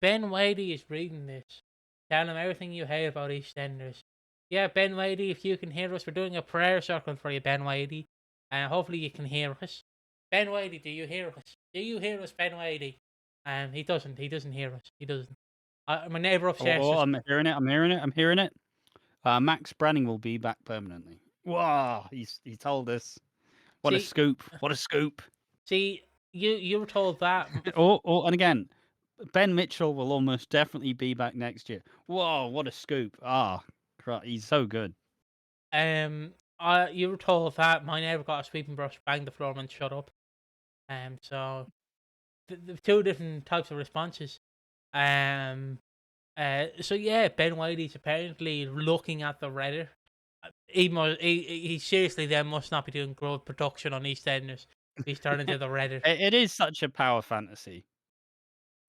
Ben Wadey is reading this. Tell him everything you hate about EastEnders. Yeah, Ben Wadey, if you can hear us, we're doing a prayer circle for you, Ben Wadey. Hopefully you can hear us. Ben Wadey, do you hear us? Do you hear us, Ben Wadey? He doesn't. He doesn't hear us. He doesn't. My neighbour upstairs Oh, just I'm hearing it. I'm hearing it. I'm hearing it. Max Branning will be back permanently. Wow, he told us. What a see. scoop! What a scoop! See, you were told that. And again, Ben Mitchell will almost definitely be back next year. Whoa, what a scoop! He's so good. You were told that my neighbour got a sweeping brush, banged the floor, and shut up. So the two different types of responses. So yeah, Ben Whiteley's apparently looking at the Reddit. He seriously then must not be doing growth production on EastEnders. He's turning to the Reddit. It is such a power fantasy.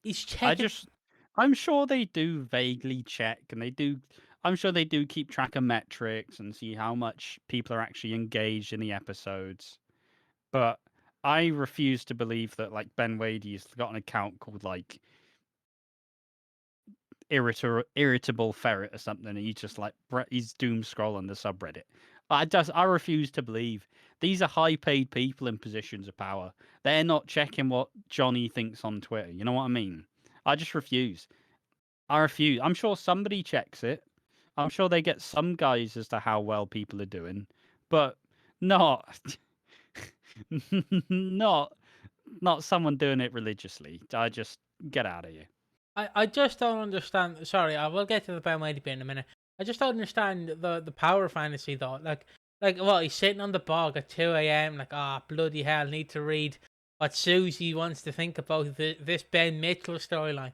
He's I checking. just, I'm sure they do vaguely check, and they do. I'm sure they do keep track of metrics and see how much people are actually engaged in the episodes. But I refuse to believe that like Ben Wadey's got an account called like irritable ferret or something, and he's just like he's doom scrolling the subreddit. I refuse to believe these are high paid people in positions of power. They're not checking what Johnny thinks on Twitter. You know what I mean? I just refuse. I refuse. I'm sure somebody checks it. I'm sure they get some guys as to how well people are doing, but not not not someone doing it religiously. I just get out of here. I just don't understand. Sorry, I will get to the Ben Whiteley bit in a minute. I just don't understand the power fantasy though. Like what, he's sitting on the bog at 2 a.m. Like, bloody hell, need to read what Susie wants to think about this Ben Mitchell storyline.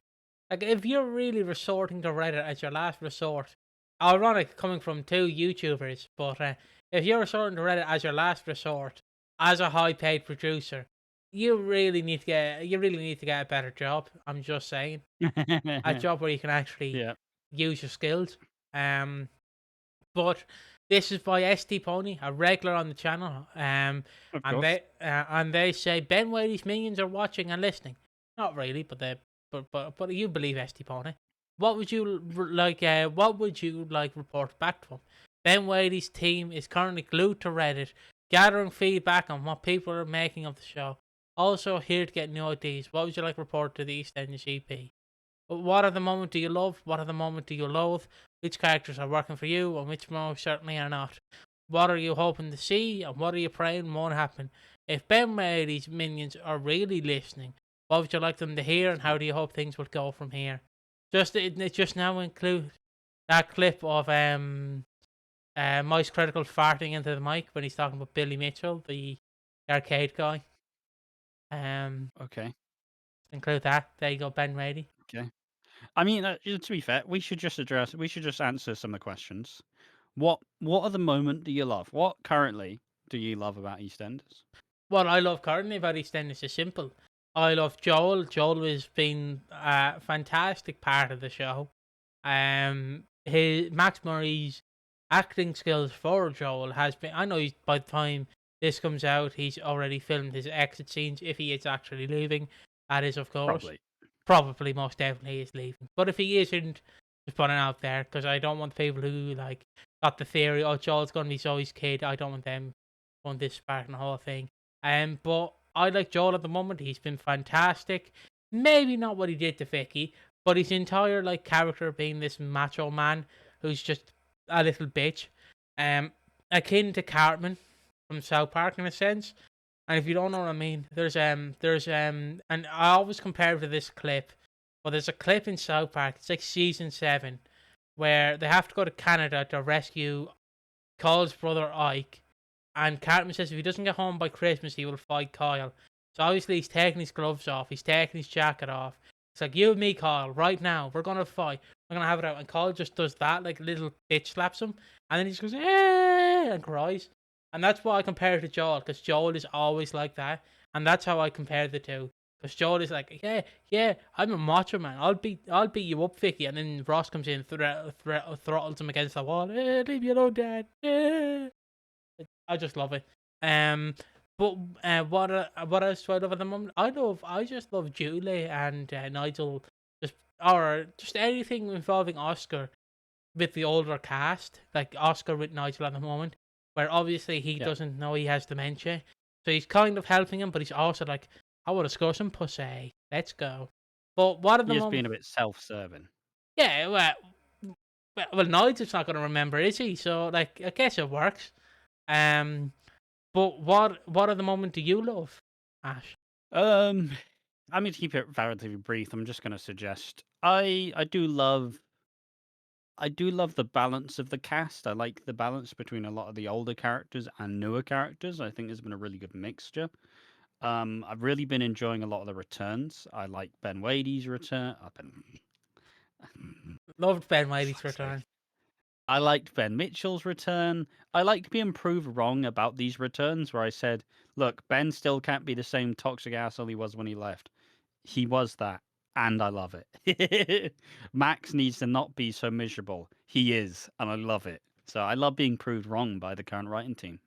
Like, if you're really resorting to Reddit as your last resort, ironic coming from two YouTubers, but if you're resorting to Reddit as your last resort, as a high paid producer, you really need to get a better job. I'm just saying, a job where you can actually Yeah, use your skills. Um, but this is by ST Pony, a regular on the channel. of And course. they say Ben Whaley's minions are watching and listening. Not really, but you believe ST Pony. What would you like? What would you like report back to him? Ben Whaley's team is currently glued to Reddit, gathering feedback on what people are making of the show. Also here to get new ideas. What would you like report to the EastEnders EP? What at the moment do you love? What at the moment do you loathe? Which characters are working for you and which most certainly are not? What are you hoping to see and what are you praying won't happen? If Ben Mary's minions are really listening, what would you like them to hear and how do you hope things will go from here? It just now include that clip of Mice Critical farting into the mic when he's talking about Billy Mitchell, the arcade guy. Okay. Include that. There you go, Ben Rady. Okay. I mean, to be fair, we should just address. We should just answer some of the questions. What at the moment do you love? What currently do you love about EastEnders? What I love currently about EastEnders is simple. I love Joel. Joel has been a fantastic part of the show. His Max Murray's acting skills for Joel has been. I know by the time this comes out, he's already filmed his exit scenes. If he is actually leaving, that is, of course, probably most definitely is leaving. But if he isn't, just putting it out there because I don't want the people who like got the theory, oh, Joel's going to be Zoe's kid. I don't want them on this part and the whole thing. But I like Joel at the moment. He's been fantastic. Maybe not what he did to Vicky, but his entire like character being this macho man who's just a little bitch, akin to Cartman from South Park in a sense. And if you don't know what I mean, and I always compare it to this clip. But there's a clip in South Park. It's like season 7, where they have to go to Canada to rescue Kyle's brother Ike. And Cartman says if he doesn't get home by Christmas, he will fight Kyle. So obviously he's taking his gloves off. He's taking his jacket off. It's like, you and me, Kyle, right now. We're going to fight. We're going to have it out. And Kyle just does that, like a little bitch slaps him. And then he just goes, eh, and cries. And that's why I compare it to Joel, because Joel is always like that. And that's how I compare the two. Because Joel is like, yeah, I'm a macho man. I'll beat you up, Vicky. And then Ross comes in, throttles him against the wall. Leave me alone, Dad. I just love it. But what else do I love at the moment? I just love Julie and Nigel just or just anything involving Oscar with the older cast, like Oscar with Nigel at the moment, where obviously he Yeah. doesn't know he has dementia, so he's kind of helping him, but he's also like, I want to score some pussy, let's go. But what at the He is moment? being a bit self-serving. Yeah, well, Nigel's not going to remember, is he? So like, I guess it works. Um, but what at the moment do you love, Ash? Um, I mean, to keep it relatively brief, I'm just going to suggest I do love the balance of the cast. I like the balance between a lot of the older characters and newer characters. I think there's been a really good mixture. I've really been enjoying a lot of the returns. I like Ben Wadey's return. Loved Ben Whiteley's Fuck's sake. return. I liked Ben Mitchell's return. I liked being proved wrong about these returns, where I said, "Look, Ben still can't be the same toxic asshole he was when he left. He was that, and I love it. Max needs to not be so miserable. He is, and I love it. So I love being proved wrong by the current writing team.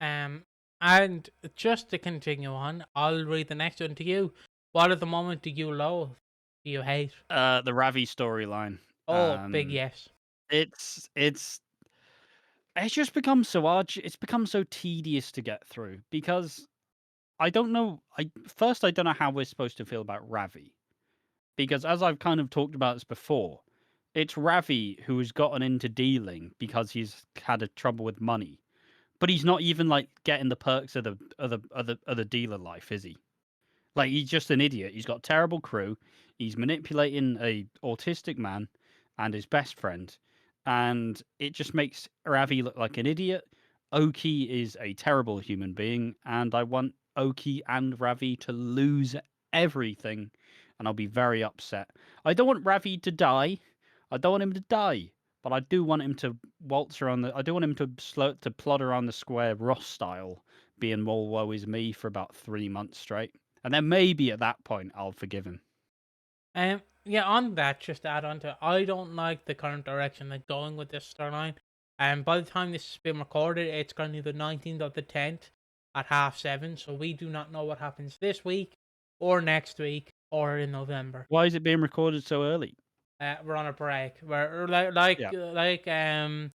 Um, and just to continue on, I'll read the next one to you. What at the moment do you love? Do you hate? The Ravi storyline. Oh, big yes. It's just become so arduous. It's become so tedious to get through because I don't know. I don't know how we're supposed to feel about Ravi because as I've kind of talked about this before, it's Ravi who has gotten into dealing because he's had a trouble with money, but he's not even like getting the perks of the dealer life, is he? Like he's just an idiot. He's got a terrible crew. He's manipulating a autistic man and his best friend, and it just makes Ravi look like an idiot. Oki is a terrible human being, and I want Oki and Ravi to lose everything, and I'll be very upset. I don't want Ravi to die. I don't want him to die, but I do want him to waltz around the. I do want him to plod around the square Ross style, being more woe is me for about 3 months straight. And then maybe at that point I'll forgive him. Yeah, on that, just to add on to it, I don't like the current direction they're going with this storyline. And by the time this has been recorded, it's currently the 19th of the 10th at 7:30. So we do not know what happens this week, or next week, or in November. Why is it being recorded so early? We're on a break. We're Yeah,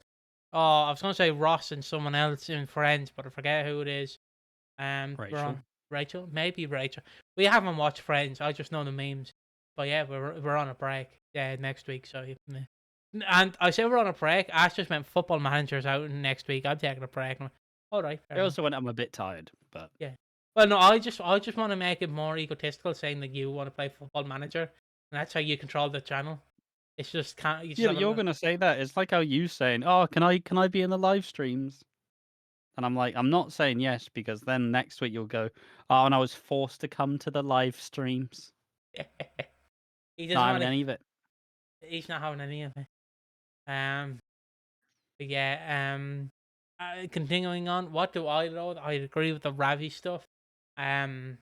oh, I was gonna say Ross and someone else in Friends, but I forget who it is. We're Rachel. on Rachel, maybe Rachel. We haven't watched Friends. I just know the memes. But yeah, we're on a break. Yeah, next week. So, and I say we're on a break. Ash just meant Football Manager's out next week. I'm taking a break. All right. I also went. I'm a bit tired, but Yeah. Well, no, I just want to make it more egotistical, saying that you want to play Football Manager, and that's how you control the channel. It's just can't. You just yeah, have you're gonna say that. It's like how you saying, "Oh, can I be in the live streams?" And I'm like, I'm not saying yes because then next week you'll go, "Oh, and I was forced to come to the live streams." he doesn't Not want having to. any of it. He's not having any of it. Um. But yeah. Continuing on, what do I load? I agree with the Ravi stuff. Um.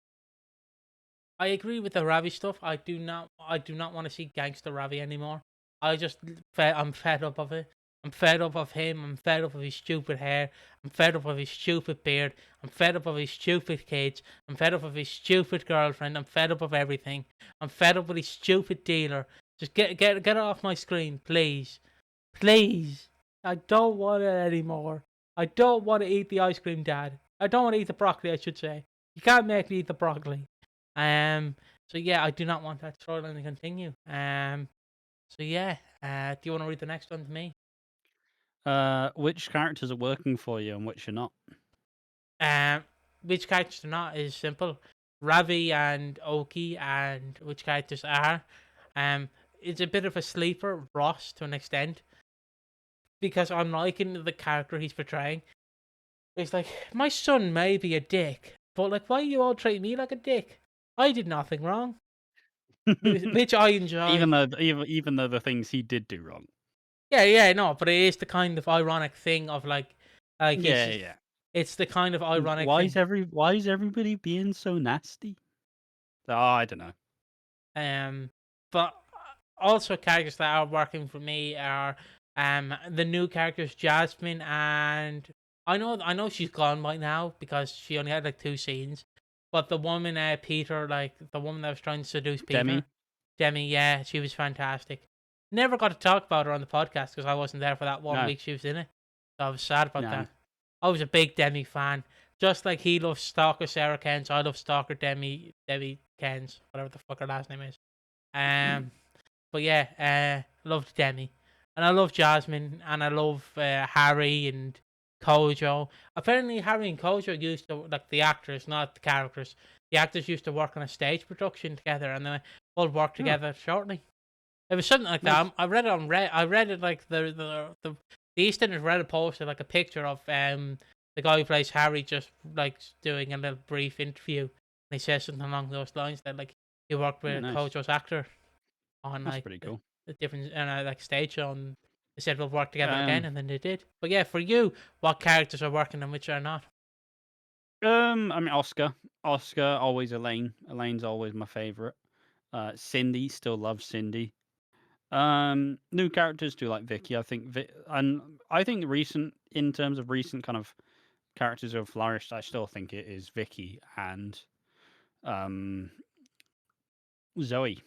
I agree with the Ravi stuff. I do not want to see Gangster Ravi anymore. I'm fed up of it. I'm fed up of him. I'm fed up of his stupid hair. I'm fed up of his stupid beard. I'm fed up of his stupid kids. I'm fed up of his stupid girlfriend. I'm fed up of everything. I'm fed up with his stupid dealer. Just get it off my screen, please. Please. I don't want it anymore. I don't want to eat the ice cream, Dad. I don't want to eat the broccoli, I should say. You can't make me eat the broccoli. So yeah, I do not want that storyline to continue. So yeah, do you want to read the next one to me? Which characters are working for you and which are not? Um, which characters are not is simple. Ravi and Oki, and which characters are. It's a bit of a sleeper, Ross, to an extent, because I'm liking the character he's portraying. It's like, my son may be a dick, but like, why you all treat me like a dick? I did nothing wrong, which I enjoy. Even though the things he did do wrong. Yeah, no, but it is the kind of ironic thing of like Yeah, he's. yeah. It's the kind of ironic Why thing. is everybody being so nasty? Oh, I don't know. But also characters that are working for me are the new characters Jasmine, and I know she's gone by now because she only had like 2 scenes. But the woman Peter, like the woman that was trying to seduce Peter. Demi? Demi, yeah, she was fantastic. Never got to talk about her on the podcast because I wasn't there for that one No. week she was in it. So I was sad about No. that. I was a big Demi fan. Just like he loves Stalker Sarah Kens, I love Stalker Demi Kens, whatever the fuck her last name is. But yeah, loved Demi. And I love Jasmine, and I love Harry and Kojo. Apparently Harry and Kojo used to, like the actors, not the characters, the actors used to work on a stage production together, and they all worked together shortly. It was something like that. I read it on I read it like the EastEnders Reddit posted like a picture of the guy who plays Harry just like doing a little brief interview, and he says something along those lines that like he worked with Kojo's actor on That's like pretty cool. the different like stage show, and they said we'll work together again, and then they did. But yeah, for you, what characters are working and which are not? I mean Oscar, always Elaine. Elaine's always my favorite. Cindy, still love Cindy. New characters do like Vicky. I think in terms of recent kind of characters who have flourished, I still think it is Vicky and Zoe.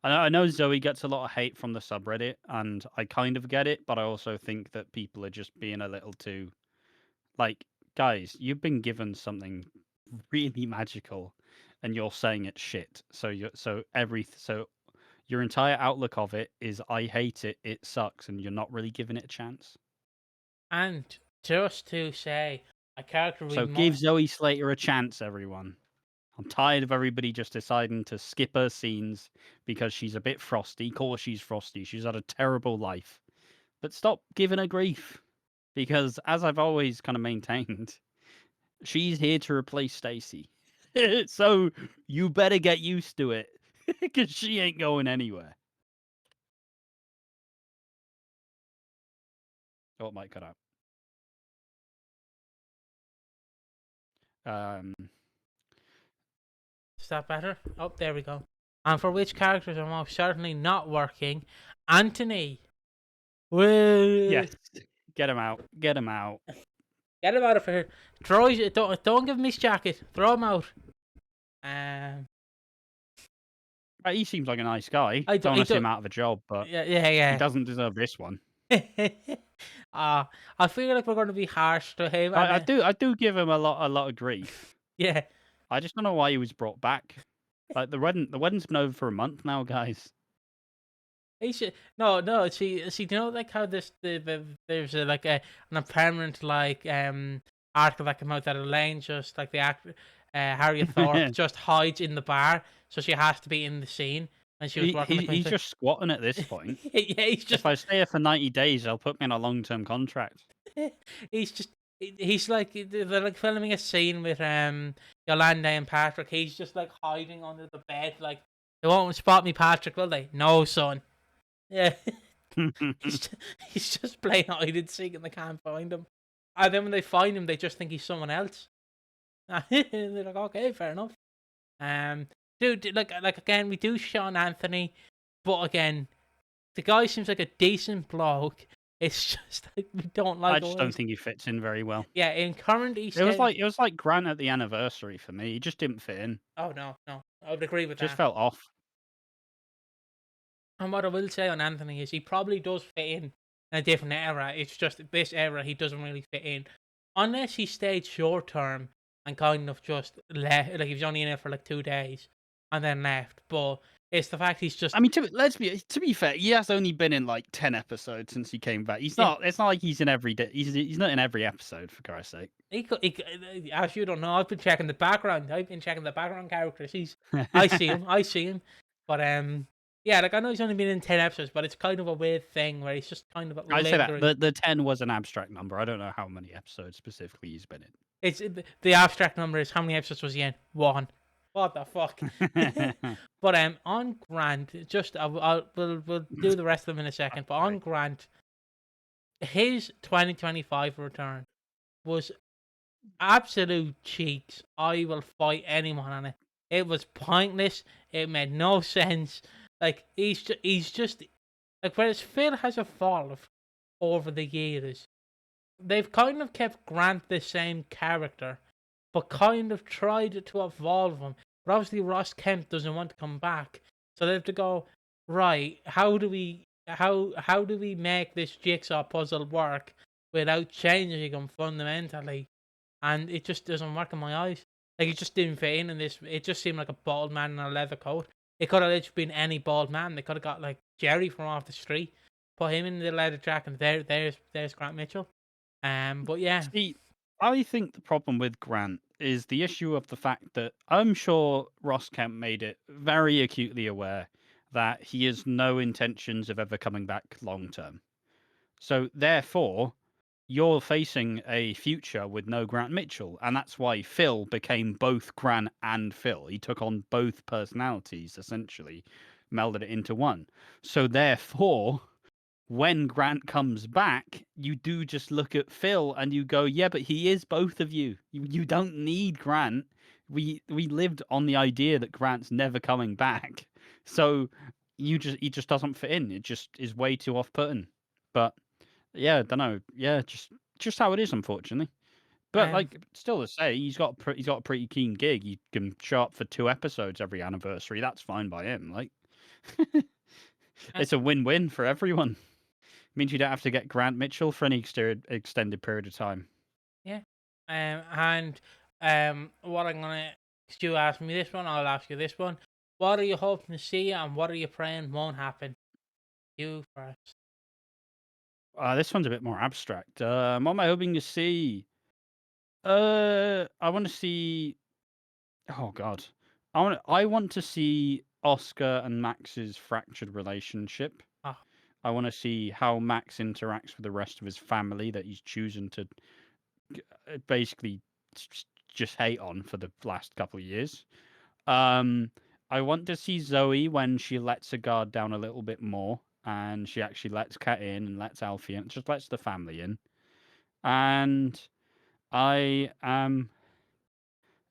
I know Zoe gets a lot of hate from the subreddit, and I kind of get it, but I also think that people are just being a little too like, guys, you've been given something really magical, and you're saying it's shit. So your entire outlook of it is I hate it, it sucks, and you're not really giving it a chance. And just to say, a character So give Zoe Slater a chance, everyone. I'm tired of everybody just deciding to skip her scenes because she's a bit frosty. Of course she's frosty. She's had a terrible life. But stop giving her grief. Because as I've always kind of maintained, she's here to replace Stacy. So you better get used to it. Because she ain't going anywhere. Oh, it might cut out. Is that better? Oh, there we go. And for which characters are most certainly not working? Anthony. Woo. Yes. Get him out. Get him out. Get him out of here. Don't give him his jacket. Throw him out. He seems like a nice guy. I don't want to see him out of a job, but yeah. he doesn't deserve this one. I feel like we're going to be harsh to him. I do give him a lot of grief. Yeah. I just don't know why he was brought back. Like the wedding's been over for a month now, guys. He should See, you know, like how there's like an apparent like article that came out that Elaine just like the actor Harriet Thorpe just hides in the bar, so she has to be in the scene. And she was working. He's just squatting at this point. Yeah, he's just. If I stay here for 90 days, they'll put me in a long-term contract. He's like they're like filming a scene with Yolanda and Patrick. He's just like hiding under the bed, like they won't spot me, Patrick, will they? No, son. Yeah. he's just playing hide and seek and they can't find him. And then when they find him, they just think he's someone else. They're like, okay, fair enough. Dude, like again, we do Sean Anthony, but again, the guy seems like a decent bloke. It's just like we don't like. I just don't think he fits in very well. Yeah, in current EastEnders, it was like Grant at the anniversary for me. He just didn't fit in. Oh no, I would agree with that. Just felt off. And what I will say on Anthony is he probably does fit in a different era. It's just this era he doesn't really fit in, unless he stayed short term and kind of just left. Like he was only in it for like 2 days and then left. But it's the fact he's just. I mean, to be fair, he has only been in like 10 episodes since he came back. He's not. It's not like he's in every day. He's not in every episode, for Christ's sake. As you don't know, I've been checking the background. characters. I see him. But yeah, like I know he's only been in 10 episodes, but it's kind of a weird thing where he's just kind of. I'd say that the 10 was an abstract number. I don't know how many episodes specifically he's been in. It's the abstract number is how many episodes was he in? 1. What the fuck? But on Grant, just we'll do the rest of them in a second. But on Grant, his 2025 return was absolute cheeks. I will fight anyone on it. It was pointless. It made no sense. Like he's just like, whereas Phil has evolved over the years, they've kind of kept Grant the same character, but kind of tried to evolve him. But obviously Ross Kemp doesn't want to come back, So they have to go, right, how do we make this jigsaw puzzle work without changing them fundamentally? And it just doesn't work in my eyes. Like, it just didn't fit in this. It just seemed like a bald man in a leather coat. It could have literally been any bald man. They could have got like Jerry from off the street, put him in the leather jacket, and there's Grant Mitchell. But yeah, See, I think the problem with Grant is the issue of the fact that I'm sure Ross Kemp made it very acutely aware that he has no intentions of ever coming back long term. So therefore, you're facing a future with no Grant Mitchell, and that's why Phil became both Grant and Phil. He took on both personalities, essentially, melded it into one. So therefore, when Grant comes back, you do just look at Phil and you go, yeah, but he is both of you. You don't need Grant. We lived on the idea that Grant's never coming back. So he just doesn't fit in. It just is way too off putting. But yeah, I don't know. Yeah, just how it is, unfortunately. But um, like, still to say, he's got a pretty keen gig. He can show up for 2 episodes every anniversary. That's fine by him. Like, uh, it's a win-win for everyone. Means you don't have to get Grant Mitchell for any extended period of time. yeah. What I'm gonna, Stu asked me this one, I'll ask you this one. What are you hoping to see, and what are you praying won't happen? You first. This one's a bit more abstract. What am I hoping to see? I want to see. Oh God, I want to see Oscar and Max's fractured relationship. Oh, I want to see how Max interacts with the rest of his family that he's choosing to basically just hate on for the last couple of years. Um, I want to see Zoe when she lets her guard down a little bit more, and she actually lets Kat in and lets Alfie in, just lets the family in. And I am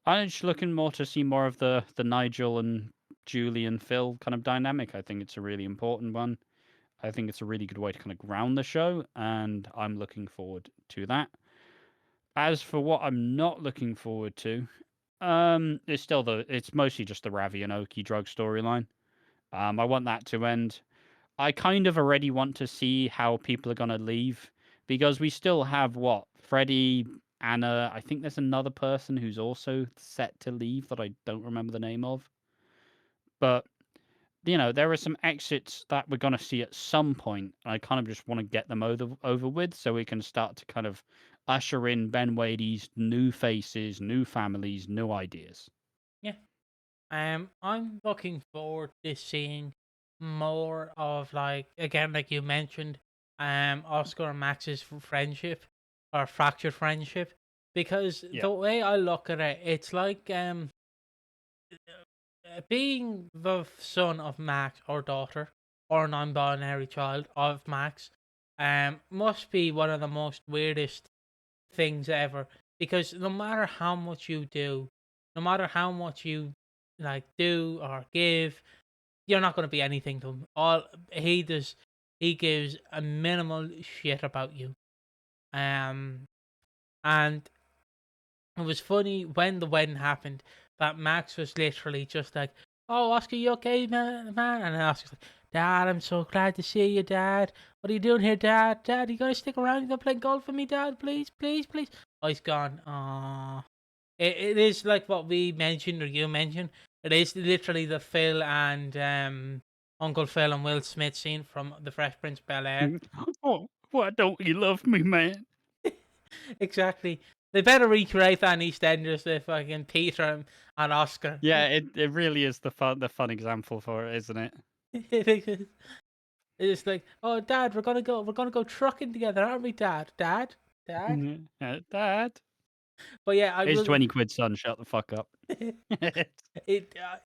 I'm just looking more to see more of the Nigel and Julie and Phil kind of dynamic. I think it's a really important one. I think it's a really good way to kind of ground the show, and I'm looking forward to that. As for what I'm not looking forward to, it's mostly just the Ravi and Oki drug storyline. I want that to end. I kind of already want to see how people are gonna leave because we still have what Freddie, Anna. I think there's another person who's also set to leave that I don't remember the name of. But there are some exits that we're gonna see at some point. I kind of just want to get them over with so we can start to kind of usher in Ben Wadey's new faces, new families, new ideas. yeah. I'm looking forward to seeing more of, like, again, like you mentioned, Oscar and Max's friendship or fractured friendship, because Yeah. the way I look at it, it's like being the son of Max or daughter or non-binary child of Max, must be one of the most weirdest things ever, because no matter how much you do, no matter how much you like do or give, you're not going to be anything to him. All he does, he gives a minimal shit about you. Um, and it was funny when the wedding happened that Max was literally just like, "Oh, Oscar, you okay, man?" And Oscar's like, "Dad, I'm so glad to see you, Dad. What are you doing here, Dad? Dad, you gonna stick around? You gonna play golf with me, Dad? Please, please, please." Oh, he's gone. Aw. It is like what we mentioned or you mentioned. It is literally the Phil and Uncle Phil and Will Smith scene from The Fresh Prince of Bel-Air. Oh, why don't you love me, man? Exactly. They better recreate that in EastEnders with fucking Peter and Oscar. Yeah, it really is the fun example for it, isn't it? It's like, "Oh, Dad, we're gonna go trucking together, aren't we, Dad? Dad." Dad, But yeah, I here's will. 20 quid, son. Shut the fuck up. The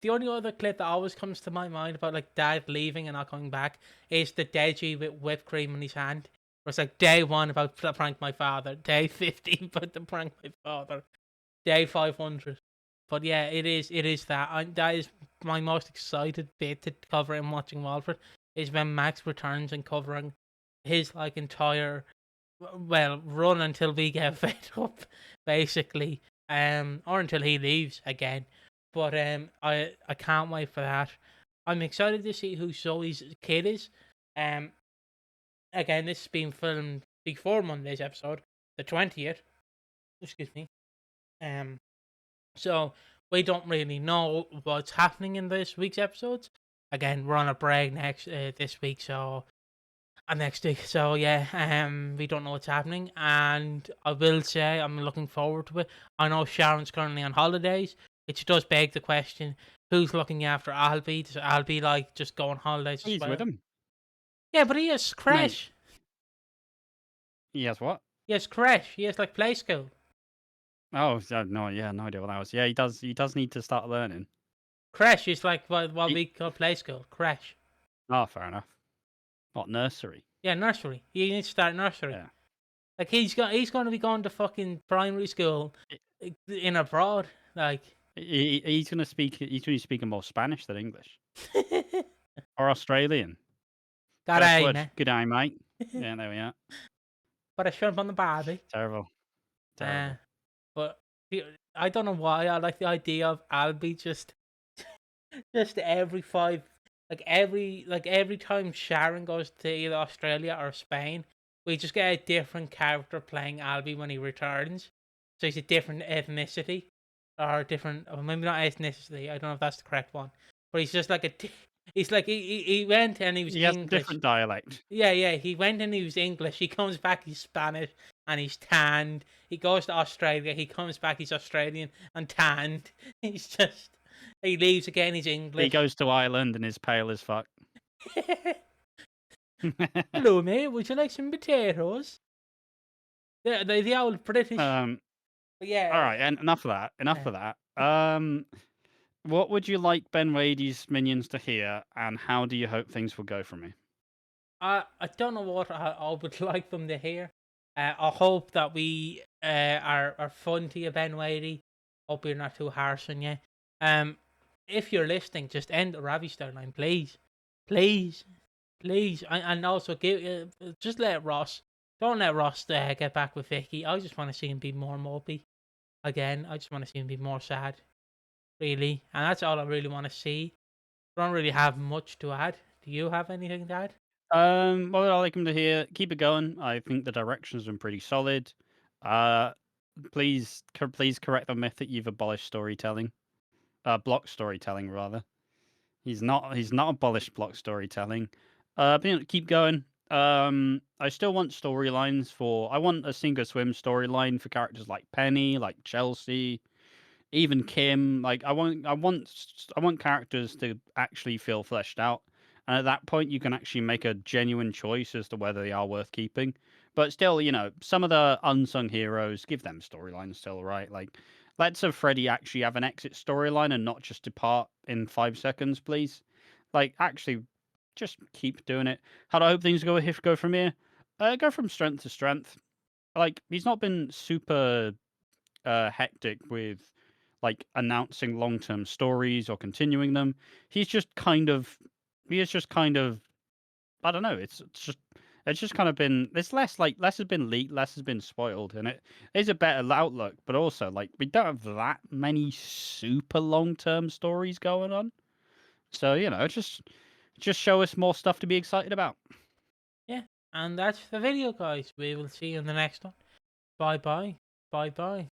only other clip that always comes to my mind about like Dad leaving and not coming back is the Deji with whipped cream in his hand. Where it's like day 1 about to prank my father, day 15 about to prank my father, day 500. But yeah, it is that is my most excited bit to cover in watching Walford, is when Max returns and covering his like entire, well, run until we get fed up, basically, or until he leaves again. But I can't wait for that. I'm excited to see who Zoe's kid is. Again, this is being filmed before Monday's episode, the 20th. Excuse me. So we don't really know what's happening in this week's episodes. Again, we're on a break this week, so and next week. So yeah, we don't know what's happening, and I will say I'm looking forward to it. I know Sharon's currently on holidays, which does beg the question: who's looking after Albie? Does Albie like just go on holidays as He's well? with him. Yeah, but he has creche. He has what? He has creche. He has like play school. Oh no, yeah, no idea what that was. Yeah, he does. He does need to start learning. Creche is like what He- we call play school. Creche. Oh, fair enough. What nursery? Yeah, nursery. He needs to start nursery. Yeah. Like he's going to be going to fucking primary school in abroad. Like He's gonna speak. He's gonna be speaking more Spanish than English or Australian. First word, Carayna. good day, mate. Yeah, there we are. Put a shrimp on the barbie. Terrible. Terrible. But I don't know why I like the idea of Albie just every every time Sharon goes to either Australia or Spain, we just get a different character playing Albie when he returns. So he's a different ethnicity or different, or maybe not ethnicity. I don't know if that's the correct one, but he's just like he's like he went and he was He has a English. different dialect. Yeah, he went and he was English. He comes back, he's Spanish and he's tanned. He goes to Australia, he comes back, he's Australian and tanned. He leaves again, he's English. He goes to Ireland and is pale as fuck. Hello, mate. Would you like some potatoes? The old British. All Yeah. right, and enough of that. Enough of that. What would you like Ben Wadey's minions to hear, and how do you hope things will go from here? I don't know what I would like them to hear. I hope that we are fun to you, Ben Wadey. Hope you're not too harsh on you. If you're listening, just end the Ravi storyline, please, please. And also just let Ross. Don't let Ross get back with Vicky. I just want to see him be more mopey. Again, I just want to see him be more sad. Really, and that's all I really want to see. I don't really have much to add. Do you have anything to add? What would I like him to hear? Keep it going. I think the direction's been pretty solid. Please correct the myth that you've abolished storytelling. Block storytelling rather. He's not abolished block storytelling. But keep going. I still want storylines for. I want a Sink or Swim storyline for characters like Penny, like Chelsea, even Kim. Like I want characters to actually feel fleshed out, and at that point you can actually make a genuine choice as to whether they are worth keeping. But still, some of the unsung heroes, give them storylines still, right? Like, let's have Freddy actually have an exit storyline and not just depart in 5 seconds, please. Like, actually, just keep doing it. How do I hope things go from here? Go from strength to strength. Like, he's not been super hectic with like announcing long-term stories or continuing them. He is just kind of I don't know, it's just kind of been, it's less has been leaked, less has been spoiled, and it is a better outlook, but also like we don't have that many super long-term stories going on. So, just show us more stuff to be excited about. Yeah, and that's the video, guys. We will see you in the next one. Bye bye. Bye bye.